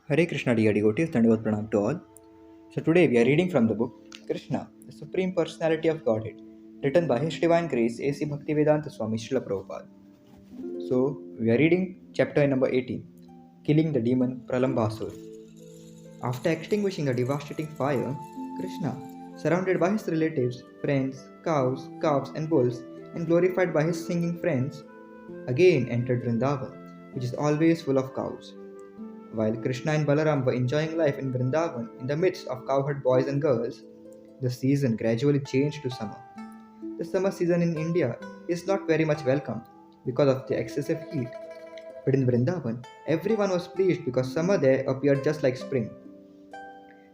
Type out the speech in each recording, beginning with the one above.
Hare Krishna, dear devotees, Dandavat Pranam to all. So today we are reading from the book Kṛṣṇa, the Supreme Personality of Godhead, written by His Divine Grace A.C. Bhaktivedanta Swami Śrila Prabhupāda. So we are reading chapter number 18, Killing the Demon Pralambāsura. After extinguishing the devastating fire, Kṛṣṇa, surrounded by his relatives, friends, cows, calves and bulls, and glorified by his singing friends, again entered Vrindavan, which is always full of cows. While Kṛṣṇa and Balaram were enjoying life in Vrindavan in the midst of cowherd boys and girls, the season gradually changed to summer. The summer season in India is not very much welcome because of the excessive heat. But in Vrindavan, everyone was pleased because summer there appeared just like spring.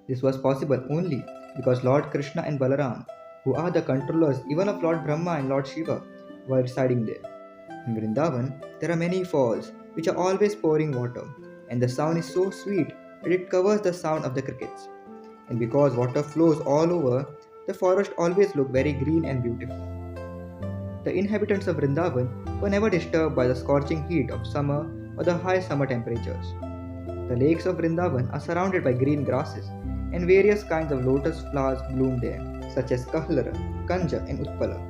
This was possible only because Lord Kṛṣṇa and Balaram, who are the controllers even of Lord Brahma and Lord Shiva, were residing there. In Vrindavan, there are many falls which are always pouring water, and the sound is so sweet that it covers the sound of the crickets. And because water flows all over, the forest always looks very green and beautiful. The inhabitants of Vrindavan were never disturbed by the scorching heat of summer or the high summer temperatures. The lakes of Vrindavan are surrounded by green grasses, and various kinds of lotus flowers bloom there, such as Kahlara, Kanja, and Utpala,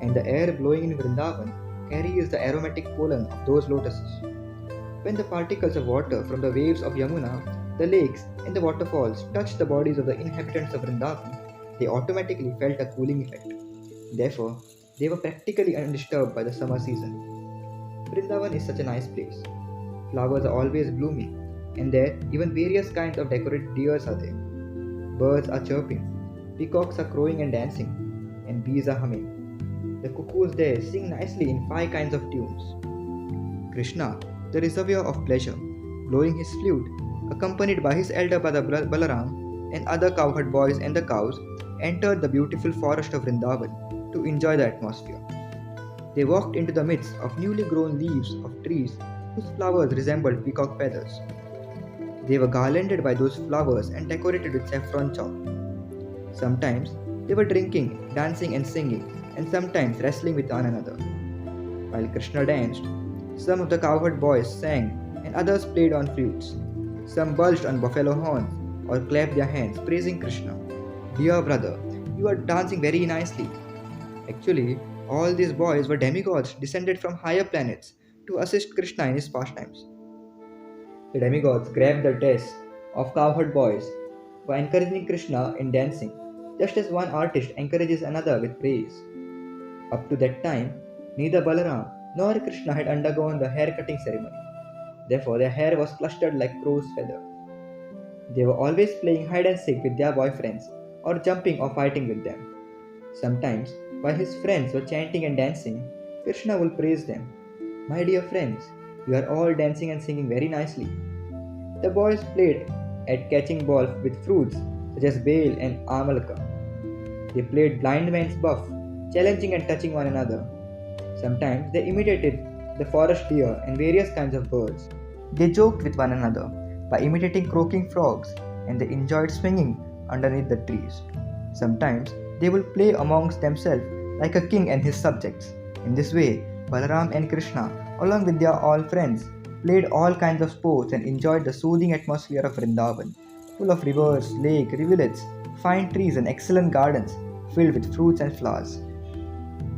and the air blowing in Vrindavan carries the aromatic pollen of those lotuses. When the particles of water from the waves of Yamuna, the lakes, and the waterfalls touched the bodies of the inhabitants of Vrindavan, they automatically felt a cooling effect. Therefore, they were practically undisturbed by the summer season. Vrindavan is such a nice place. Flowers are always blooming, and there even various kinds of decorated deers are there. Birds are chirping, peacocks are crowing and dancing, and bees are humming. The cuckoos there sing nicely in 5 kinds of tunes. Kṛṣṇa, the reservoir of pleasure, blowing his flute, accompanied by his elder brother Balaram and other cowherd boys and the cows, entered the beautiful forest of Vrindavan to enjoy the atmosphere. They walked into the midst of newly grown leaves of trees whose flowers resembled peacock feathers. They were garlanded by those flowers and decorated with saffron chalk. Sometimes they were drinking, dancing and singing, and sometimes wrestling with one another. While Kṛṣṇa danced, some of the cowherd boys sang and others played on flutes. Some bulged on buffalo horns or clapped their hands, praising Kṛṣṇa. Dear brother, you are dancing very nicely. Actually, all these boys were demigods descended from higher planets to assist Kṛṣṇa in his pastimes. The demigods grabbed the dress of cowherd boys by encouraging Kṛṣṇa in dancing, just as one artist encourages another with praise. Up to that time, neither Balaram nor Kṛṣṇa had undergone the hair-cutting ceremony. Therefore, their hair was clustered like crow's feather. They were always playing hide and seek with their boyfriends or jumping or fighting with them. Sometimes, while his friends were chanting and dancing, Kṛṣṇa will praise them. My dear friends, you are all dancing and singing very nicely. The boys played at catching balls with fruits such as bale and amalaka. They played blind man's buff, challenging and touching one another. Sometimes they imitated the forest deer and various kinds of birds. They joked with one another by imitating croaking frogs, and they enjoyed swinging underneath the trees. Sometimes they would play amongst themselves like a king and his subjects. In this way, Balaram and Kṛṣṇa, along with their all friends, played all kinds of sports and enjoyed the soothing atmosphere of Vrindavan, full of rivers, lakes, rivulets, fine trees and excellent gardens filled with fruits and flowers.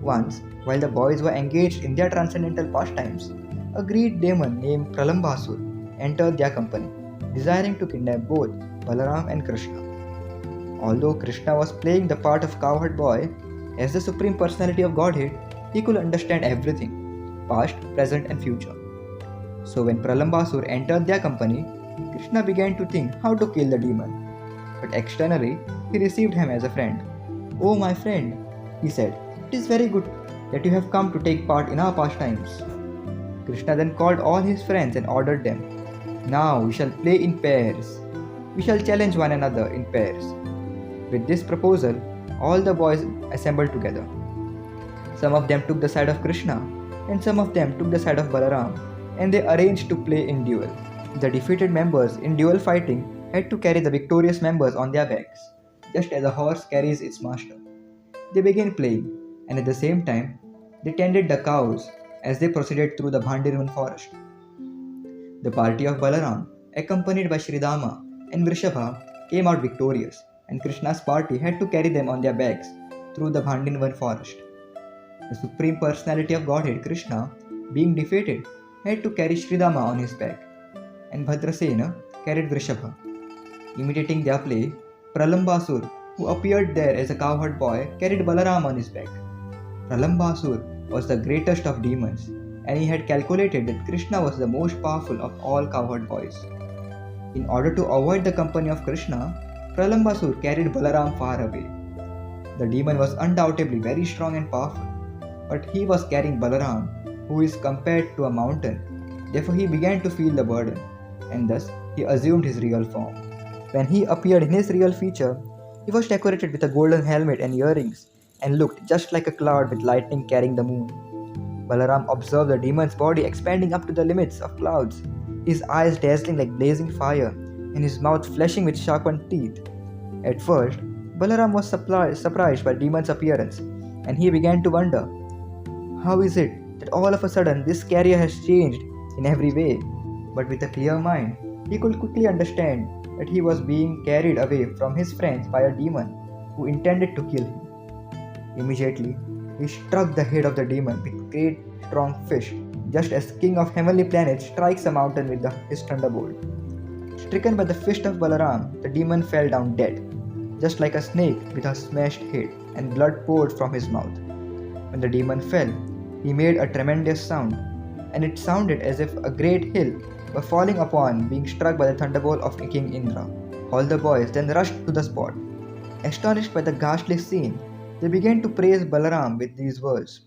Once, while the boys were engaged in their transcendental pastimes, a great demon named Pralambāsura entered their company, desiring to kidnap both Balaram and Kṛṣṇa. Although Kṛṣṇa was playing the part of cowherd boy, as the Supreme Personality of Godhead, he could understand everything, past, present and future. So when Pralambāsura entered their company, Kṛṣṇa began to think how to kill the demon. But externally, he received him as a friend. "Oh my friend," he said, "it is very good that you have come to take part in our pastimes." Kṛṣṇa then called all his friends and ordered them, "Now we shall play in pairs. We shall challenge one another in pairs." With this proposal, all the boys assembled together. Some of them took the side of Kṛṣṇa, and some of them took the side of Balaram, and they arranged to play in duel. The defeated members in duel fighting had to carry the victorious members on their backs, just as a horse carries its master. They began playing, and at the same time, they tended the cows as they proceeded through the Bhandirvan forest. The party of Balaram accompanied by Sridama and Vrishabha, came out victorious, and Krishna's party had to carry them on their backs through the Bhandinvan forest. The Supreme Personality of Godhead, Krishna, being defeated, had to carry Sridama on his back, and Bhadrasena carried Vrishabha. Imitating their play, Pralambāsura, who appeared there as a cowherd boy, carried Balaram on his back. Pralambāsura was the greatest of demons, and he had calculated that Krishna was the most powerful of all cowherd boys. In order to avoid the company of Krishna, Pralambāsura carried Balaram far away. The demon was undoubtedly very strong and powerful, but he was carrying Balaram, who is compared to a mountain. Therefore he began to feel the burden, and thus he assumed his real form. When he appeared in his real feature, he was decorated with a golden helmet and earrings, and looked just like a cloud with lightning carrying the moon. Balaram observed the demon's body expanding up to the limits of clouds, his eyes dazzling like blazing fire, and his mouth flashing with sharpened teeth. At first, Balaram was surprised by the demon's appearance, and he began to wonder, how is it that all of a sudden this carrier has changed in every way? But with a clear mind, he could quickly understand that he was being carried away from his friends by a demon who intended to kill him. Immediately, he struck the head of the demon with great strong fish, just as king of heavenly planets strikes a mountain with his thunderbolt. Stricken by the fist of Balaram, the demon fell down dead, just like a snake with a smashed head, and blood poured from his mouth. When the demon fell, he made a tremendous sound, and it sounded as if a great hill were falling upon being struck by the thunderbolt of King Indra. All the boys then rushed to the spot. Astonished by the ghastly scene, they began to praise Balaram with these words,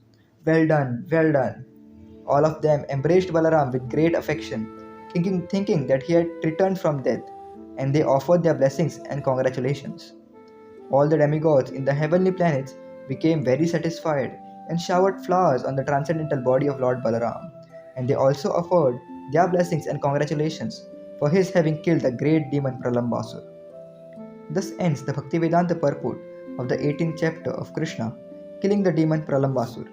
"Well done, well done." All of them embraced Balaram with great affection, thinking that he had returned from death, and they offered their blessings and congratulations. All the demigods in the heavenly planets became very satisfied and showered flowers on the transcendental body of Lord Balaram, and they also offered their blessings and congratulations for his having killed the great demon Pralambāsura. Thus ends the Bhaktivedanta purport of the 18th chapter of Kṛṣṇa, killing the demon Pralambāsura.